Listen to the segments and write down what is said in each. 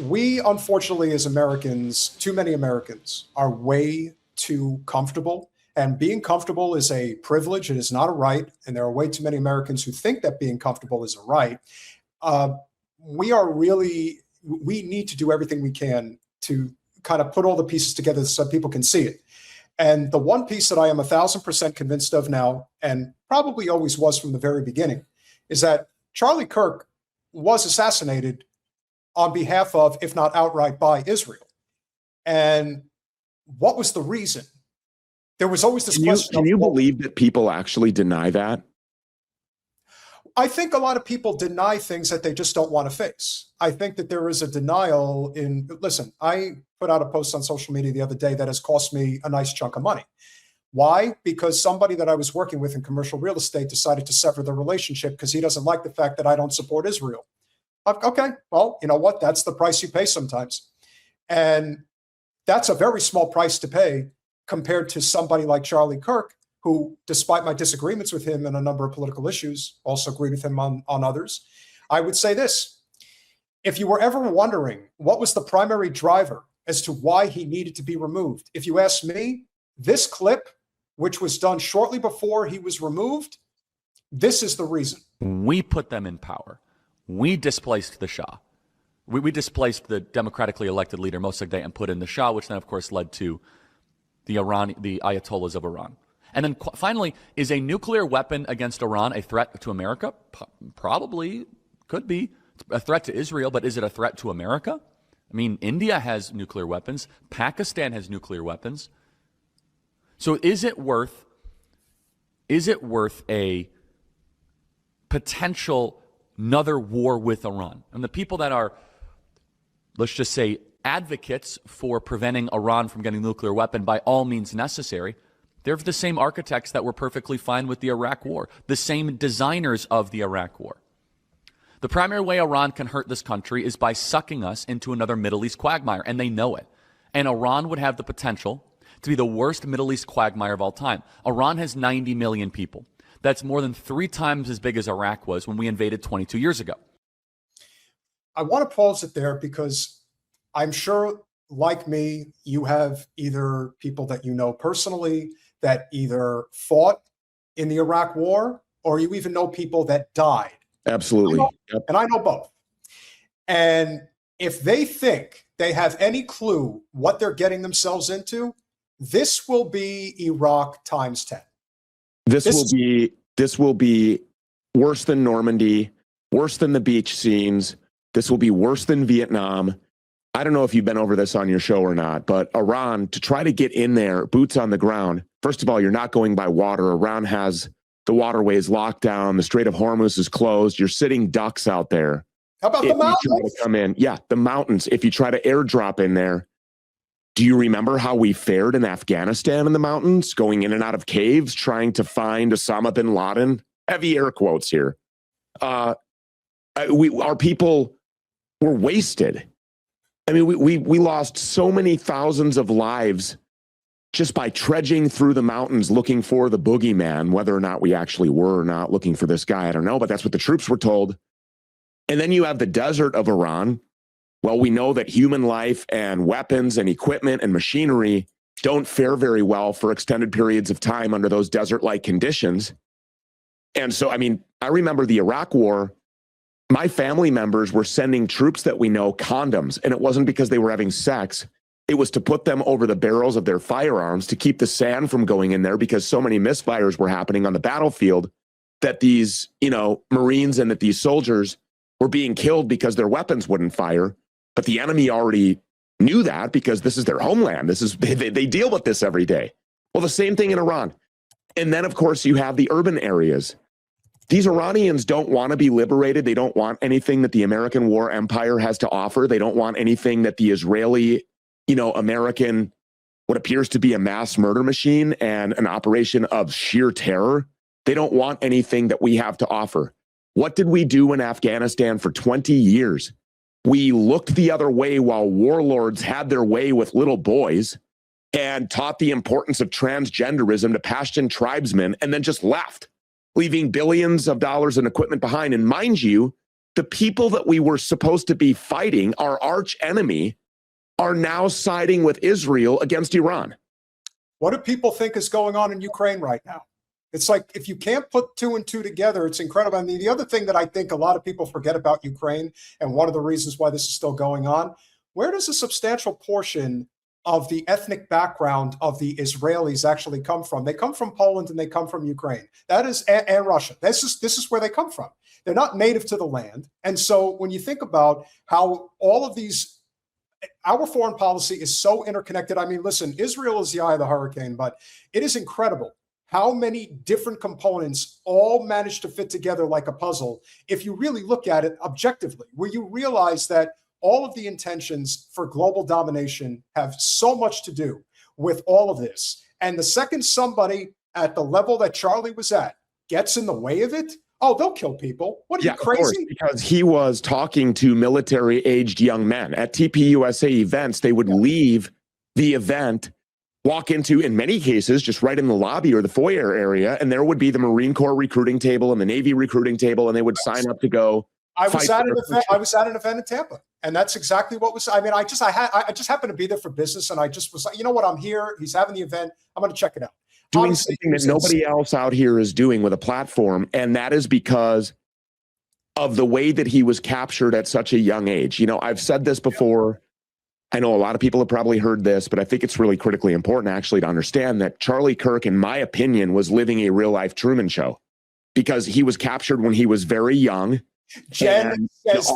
We, unfortunately, as Americans, too many Americans are way too comfortable. And being comfortable is a privilege. It is not a right. And there are way too many Americans who think that being comfortable is a right. Uh, we need to do everything we can to kind of put all the pieces together so people can see it. And the one piece that I am 1,000% convinced of now, and probably always was from the very beginning, is that Charlie Kirk was assassinated on behalf of, if not outright by, Israel. And what was the reason? There was always this question. Can you believe that people actually deny that? I think a lot of people deny things that they just don't want to face. I think that there is a denial in, listen, I put out a post on social media the other day that has cost me a nice chunk of money. Why? Because somebody that I was working with in commercial real estate decided to sever the relationship because he doesn't like the fact that I don't support Israel. Okay, well, you know what? That's the price you pay sometimes. And that's a very small price to pay compared to somebody like Charlie Kirk, who, despite my disagreements with him on a number of political issues, also agreed with him on others. I would say this: if you were ever wondering what was the primary driver as to why he needed to be removed, if you ask me, this clip, which was done shortly before he was removed, this is the reason. We put them in power. We displaced the Shah. We displaced the democratically elected leader Mossadegh and put in the Shah, which then, of course, led to the Ayatollahs of Iran. And then finally, is a nuclear weapon against Iran a threat to America? Probably. Could be. A threat to Israel, but is it a threat to America? I mean, India has nuclear weapons. Pakistan has nuclear weapons. So is it worth a potential another war with Iran? And the people that are, let's just say, advocates for preventing Iran from getting a nuclear weapon by all means necessary, they're the same architects that were perfectly fine with the Iraq War, the same designers of the Iraq War. The primary way Iran can hurt this country is by sucking us into another Middle East quagmire, and they know it. And Iran would have the potential to be the worst Middle East quagmire of all time. Iran has 90 million people. That's more than 3 times as big as Iraq was when we invaded 22 years ago. I want to pause it there because I'm sure, like me, you have either people that you know personally that either fought in the Iraq War, or you even know people that died. Absolutely. Yep. And I know both. And if they think they have any clue what they're getting themselves into, this will be Iraq times 10. This will be worse than Normandy, worse than the beach scenes. This will be worse than Vietnam. I don't know if you've been over this on your show or not, but Iran, to try to get in there, boots on the ground, first of all, you're not going by water. Iran has the waterways locked down. The Strait of Hormuz is closed. You're sitting ducks out there. How about the mountains? Try to come in. Yeah, the mountains. If you try to airdrop in there, do you remember how we fared in Afghanistan in the mountains, going in and out of caves, trying to find Osama bin Laden? Heavy air quotes here. Our people were wasted. I mean, we lost so many thousands of lives just by trudging through the mountains looking for the boogeyman. Whether or not we actually were or not looking for this guy, I don't know, but that's what the troops were told. And then you have the desert of Iran. Well, we know that human life and weapons and equipment and machinery don't fare very well for extended periods of time under those desert-like conditions. And so, I mean, I remember the Iraq War. My family members were sending troops that we know condoms, and it wasn't because they were having sex. It was to put them over the barrels of their firearms to keep the sand from going in there, because so many misfires were happening on the battlefield that these, Marines and that these soldiers were being killed because their weapons wouldn't fire. But the enemy already knew that because this is their homeland. They deal with this every day. Well, the same thing in Iran. And then, of course, you have the urban areas. These Iranians don't want to be liberated. They don't want anything that the American war empire has to offer. They don't want anything that the Israeli, American, what appears to be a mass murder machine and an operation of sheer terror. They don't want anything that we have to offer. What did we do in Afghanistan for 20 years? We looked the other way while warlords had their way with little boys and taught the importance of transgenderism to Pashtun tribesmen and then just left, leaving billions of dollars in equipment behind. And mind you, the people that we were supposed to be fighting, our arch enemy, are now siding with Israel against Iran. What do people think is going on in Ukraine right now? It's like, if you can't put two and two together, it's incredible. I mean, the other thing that I think a lot of people forget about Ukraine, and one of the reasons why this is still going on, where does a substantial portion of the ethnic background of the Israelis actually come from? They come from Poland and they come from Ukraine. That is, and Russia. This is where they come from. They're not native to the land. And so when you think about how all of these, our foreign policy is so interconnected. I mean, listen, Israel is the eye of the hurricane, but it is incredible how many different components all manage to fit together like a puzzle. If you really look at it objectively, where you realize that all of the intentions for global domination have so much to do with all of this. And the second somebody at the level that Charlie was at gets in the way of it, oh, they'll kill people. What are you, crazy? Of course, because he was talking to military-aged young men. At TPUSA events, they would leave the event, walk into, in many cases, just right in the lobby or the foyer area, and there would be the Marine Corps recruiting table and the Navy recruiting table, and they would sign up to go. I was at an event in Tampa, and that's exactly what was. I mean, I just happened to be there for business, and I just was like, you know what? I'm here. He's having the event. I'm going to check it out. Doing Honestly, something that nobody else out here is doing with a platform, and that is because of the way that he was captured at such a young age. You know, I've said this before. I know a lot of people have probably heard this, but I think it's really critically important actually to understand that Charlie Kirk, in my opinion, was living a real-life Truman Show because he was captured when he was very young. Jen says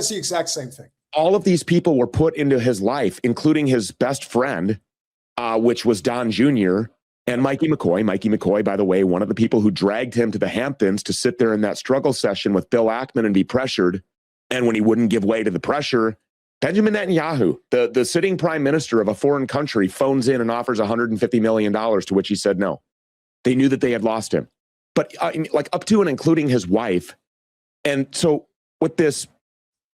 the exact same thing. All of these people were put into his life, including his best friend, which was Don Jr., and Mikey McCoy. Mikey McCoy, by the way, one of the people who dragged him to the Hamptons to sit there in that struggle session with Bill Ackman and be pressured. And when he wouldn't give way to the pressure, Benjamin Netanyahu, the sitting prime minister of a foreign country, phones in and offers $150 million, to which he said no. They knew that they had lost him. But like up to and including his wife. And so with this,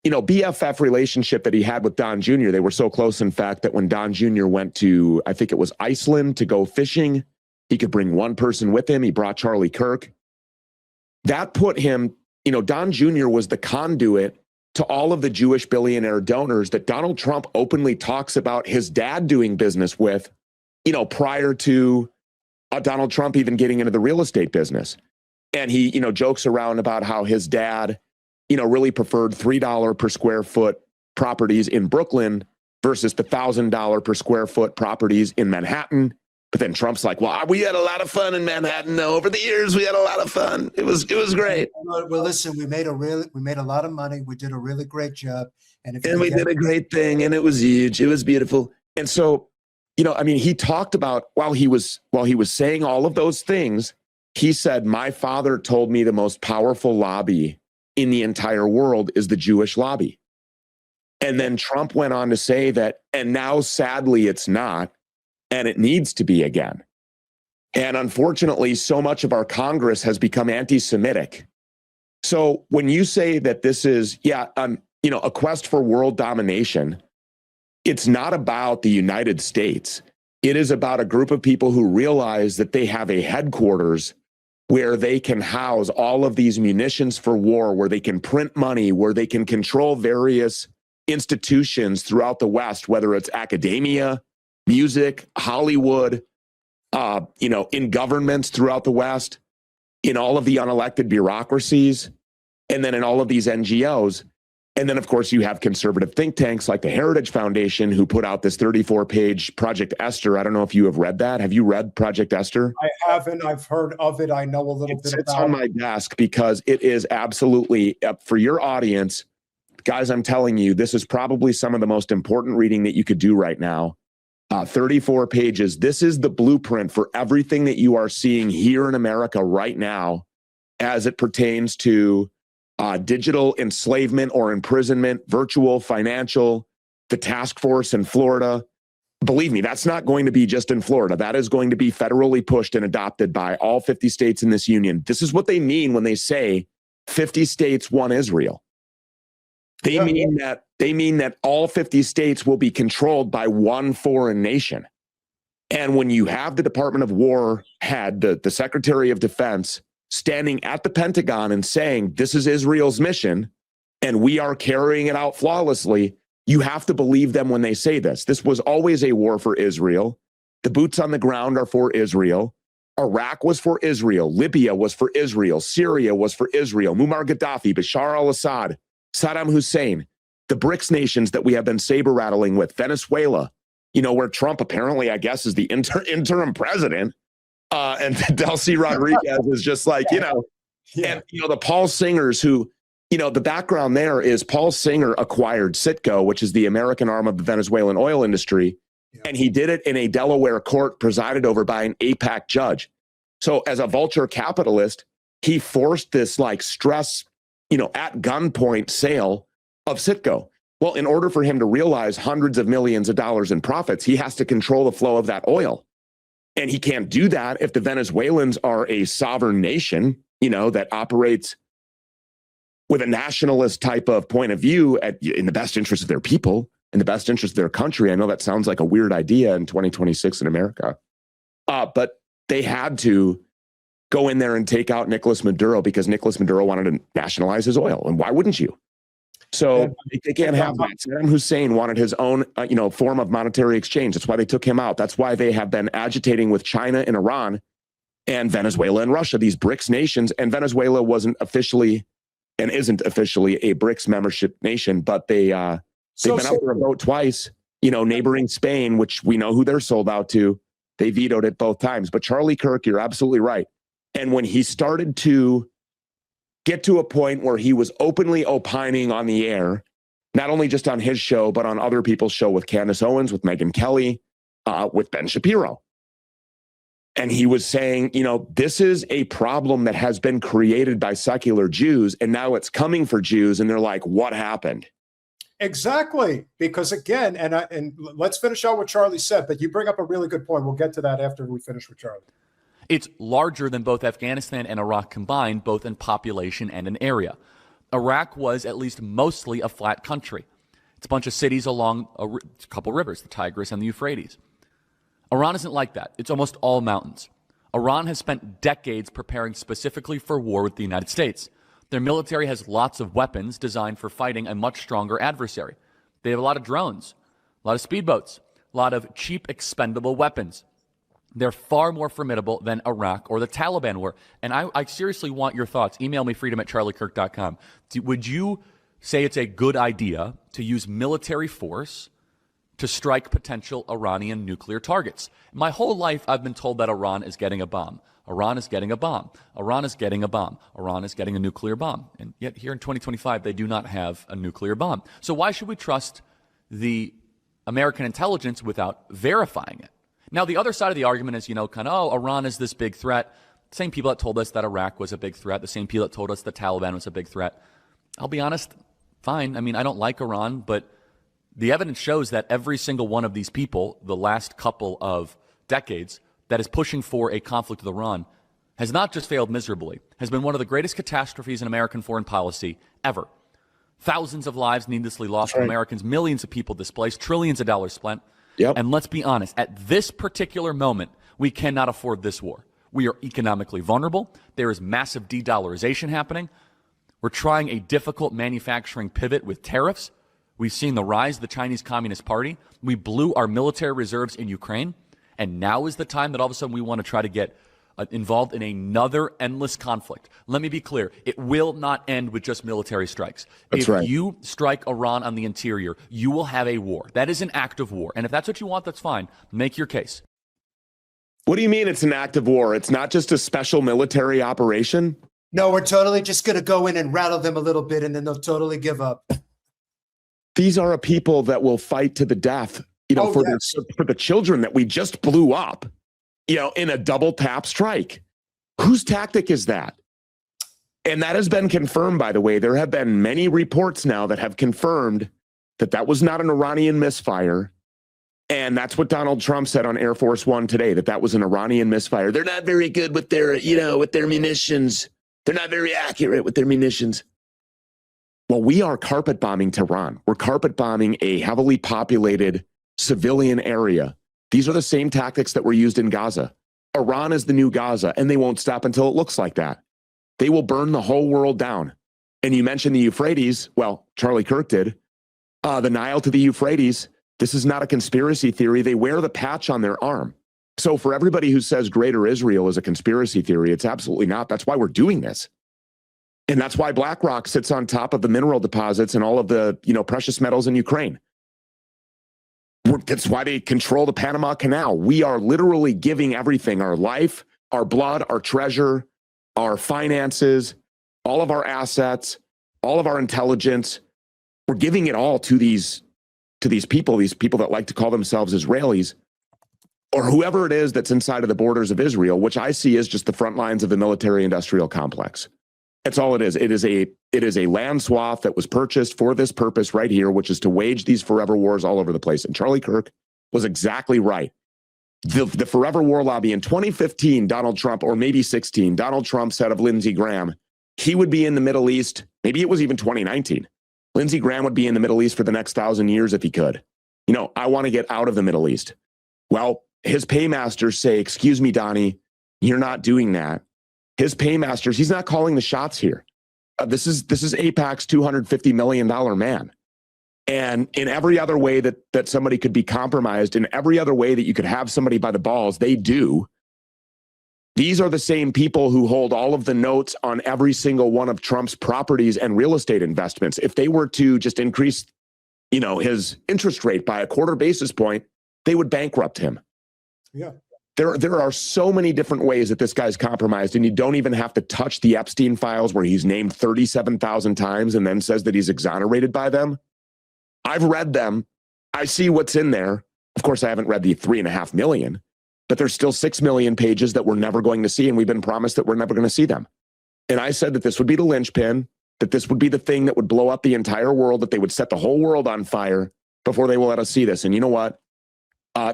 BFF relationship that he had with Don Jr., they were so close, in fact, that when Don Jr. went to, I think it was Iceland, to go fishing, he could bring one person with him. He brought Charlie Kirk. That put him, Don Jr. was the conduit to all of the Jewish billionaire donors that Donald Trump openly talks about his dad doing business with, prior to Donald Trump even getting into the real estate business. And he, jokes around about how his dad, really preferred $3 per square foot properties in Brooklyn versus the $1,000 per square foot properties in Manhattan. But then Trump's like, well, we had a lot of fun in Manhattan. No, over the years, we had a lot of fun. It was great. Well, listen, we made a lot of money. We did a really great job. And we did a great thing, and it was huge. It was beautiful. And so, he talked about while he was saying all of those things, he said, my father told me the most powerful lobby in the entire world is the Jewish lobby. And then Trump went on to say that, and now sadly it's not, and it needs to be again. And unfortunately, so much of our Congress has become anti-Semitic. So when you say that this is, a quest for world domination, it's not about the United States. It is about a group of people who realize that they have a headquarters where they can house all of these munitions for war, where they can print money, where they can control various institutions throughout the West, whether it's academia, music, Hollywood, in governments throughout the West, in all of the unelected bureaucracies, and then in all of these NGOs. And then, of course, you have conservative think tanks like the Heritage Foundation, who put out this 34-page Project Esther. I don't know if you have read that. Have you read Project Esther? I haven't. I've heard of it. I know a little bit about it. It's on my desk because it is absolutely, for your audience, guys, I'm telling you, this is probably some of the most important reading that you could do right now. 34 pages. This is the blueprint for everything that you are seeing here in America right now as it pertains to digital enslavement or imprisonment, virtual, financial, the task force in Florida. Believe me, that's not going to be just in Florida. That is going to be federally pushed and adopted by all 50 states in this union. This is what they mean when they say 50 states, one Israel. They mean that all 50 states will be controlled by one foreign nation. And when you have the Department of War head, the Secretary of Defense, standing at the Pentagon and saying, this is Israel's mission and we are carrying it out flawlessly, you have to believe them when they say this. This was always a war for Israel. The boots on the ground are for Israel. Iraq was for Israel. Libya was for Israel. Syria was for Israel. Muammar Gaddafi, Bashar al-Assad, Saddam Hussein, the BRICS nations that we have been saber rattling with, Venezuela, where Trump apparently, I guess, is the interim president. And Delcy Rodriguez is just like, and, the Paul Singers who, the background there is Paul Singer acquired Citgo, which is the American arm of the Venezuelan oil industry. Yeah. And he did it in a Delaware court presided over by an APAC judge. So as a vulture capitalist, he forced this stress, at gunpoint sale of Citgo. Well, in order for him to realize hundreds of millions of dollars in profits, he has to control the flow of that oil. And he can't do that if the Venezuelans are a sovereign nation, that operates with a nationalist type of point of view in the best interest of their people, in the best interest of their country. I know that sounds like a weird idea in 2026 in America, but they had to go in there and take out Nicolas Maduro because Nicolas Maduro wanted to nationalize his oil. And why wouldn't you? So they can't have that. Saddam Hussein wanted his own, form of monetary exchange. That's why they took him out. That's why they have been agitating with China and Iran and Venezuela and Russia, these BRICS nations. And Venezuela wasn't officially and isn't officially a BRICS membership nation, but they've been up for a vote twice. Neighboring Spain, which we know who they're sold out to, they vetoed it both times. But Charlie Kirk, you're absolutely right. And when he started to get to a point where he was openly opining on the air, not only just on his show, but on other people's show with Candace Owens, with Megyn Kelly, with Ben Shapiro. And he was saying, this is a problem that has been created by secular Jews, and now it's coming for Jews. And they're like, what happened? Exactly. Because again, and let's finish out what Charlie said, but you bring up a really good point. We'll get to that after we finish with Charlie. It's larger than both Afghanistan and Iraq combined, both in population and in area. Iraq was at least mostly a flat country. It's a bunch of cities along a couple rivers, the Tigris and the Euphrates. Iran isn't like that. It's almost all mountains. Iran has spent decades preparing specifically for war with the United States. Their military has lots of weapons designed for fighting a much stronger adversary. They have a lot of drones, a lot of speedboats, a lot of cheap, expendable weapons. They're far more formidable than Iraq or the Taliban were. And I seriously want your thoughts. Email me, freedom@charliekirk.com. Would you say it's a good idea to use military force to strike potential Iranian nuclear targets? My whole life, I've been told that Iran is getting a bomb. Iran is getting a bomb. Iran is getting a bomb. Iran is getting a nuclear bomb. And yet here in 2025, they do not have a nuclear bomb. So why should we trust the American intelligence without verifying it? Now, the other side of the argument is, Iran is this big threat. Same people that told us that Iraq was a big threat, the same people that told us the Taliban was a big threat. I'll be honest, fine. I mean, I don't like Iran, but the evidence shows that every single one of these people, the last couple of decades, that is pushing for a conflict with Iran has not just failed miserably, has been one of the greatest catastrophes in American foreign policy ever. Thousands of lives needlessly lost for Americans, millions of people displaced, trillions of dollars spent. Yep. And let's be honest, at this particular moment, we cannot afford this war. We are economically vulnerable. There is massive de-dollarization happening. We're trying a difficult manufacturing pivot with tariffs. We've seen the rise of the Chinese Communist Party. We blew our military reserves in Ukraine. And now is the time that all of a sudden we want to try to get involved in another endless conflict. Let me be clear. It will not end with just military strikes. That's right. If you strike Iran on the interior, you will have a war. That is an act of war. And if that's what you want, that's fine. Make your case. What do you mean it's an act of war? It's not just a special military operation? No, we're totally just going to go in and rattle them a little bit, and then they'll totally give up. These are a people that will fight to the death, for the children that we just blew up, in a double tap strike. Whose tactic is that? And that has been confirmed, by the way. There have been many reports now that have confirmed that that was not an Iranian misfire. And that's what Donald Trump said on Air Force One today, that was an Iranian misfire. They're not very good with their, with their munitions. They're not very accurate with their munitions. Well, we are carpet bombing Tehran. We're carpet bombing a heavily populated civilian area. These are the same tactics that were used in Gaza. Iran is the new Gaza, and they won't stop until it looks like that. They will burn the whole world down. And you mentioned the Euphrates. Well, Charlie Kirk did. The Nile to the Euphrates. This is not a conspiracy theory. They wear the patch on their arm. So for everybody who says Greater Israel is a conspiracy theory, it's absolutely not. That's why we're doing this. And that's why BlackRock sits on top of the mineral deposits and all of the, precious metals in Ukraine. That's why they control the Panama Canal. We are literally giving everything, our life, our blood, our treasure, our finances, all of our assets, all of our intelligence. We're giving it all to these people that like to call themselves Israelis, or whoever it is that's inside of the borders of Israel, which I see as just the front lines of the military-industrial complex. That's all it is. It is a land swath that was purchased for this purpose right here, which is to wage these forever wars all over the place. And Charlie Kirk was exactly right. The forever war lobby in 2015, Donald Trump, or maybe 16, Donald Trump said of Lindsey Graham, he would be in the Middle East. Maybe it was even 2019. Lindsey Graham would be in the Middle East for the next 1,000 years if he could. I want to get out of the Middle East. Well, his paymasters say, excuse me, Donnie, you're not doing that. His paymasters, he's not calling the shots here. This is AIPAC's $250 million man. And in every other way that somebody could be compromised, in every other way that you could have somebody by the balls, they do. These are the same people who hold all of the notes on every single one of Trump's properties and real estate investments. If they were to just increase, his interest rate by a quarter basis point, they would bankrupt him. Yeah. There are so many different ways that this guy's compromised, and you don't even have to touch the Epstein files where he's named 37,000 times and then says that he's exonerated by them. I've read them. I see what's in there. Of course, I haven't read the 3.5 million, but there's still 6 million pages that we're never going to see, and we've been promised that we're never going to see them. And I said that this would be the linchpin, that this would be the thing that would blow up the entire world, that they would set the whole world on fire before they will let us see this. And you know what?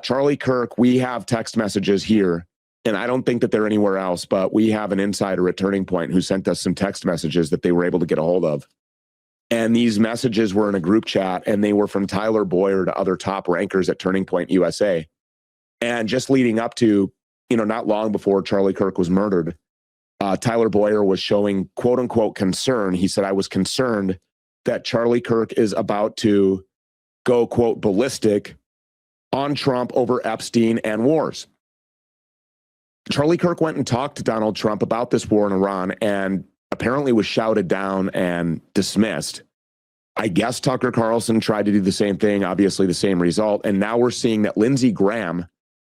Charlie Kirk, we have text messages here, and I don't think that they're anywhere else, but we have an insider at Turning Point who sent us some text messages that they were able to get a hold of. And these messages were in a group chat, and they were from Tyler Boyer to other top rankers at Turning Point USA. And just leading up to, not long before Charlie Kirk was murdered, Tyler Boyer was showing quote unquote concern. He said, I was concerned that Charlie Kirk is about to go quote ballistic on Trump over Epstein and wars. Charlie Kirk went and talked to Donald Trump about this war in Iran and apparently was shouted down and dismissed. I guess Tucker Carlson tried to do the same thing, obviously the same result. And now we're seeing that Lindsey Graham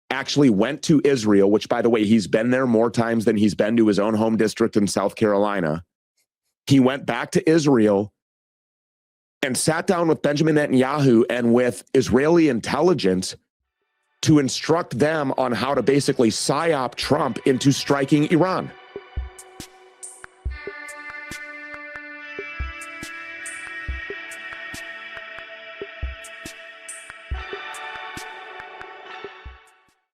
actually went to Israel, which, by the way, he's been there more times than he's been to his own home district in South Carolina. He went back to Israel and sat down with Benjamin Netanyahu and with Israeli intelligence to instruct them on how to basically psyop Trump into striking Iran.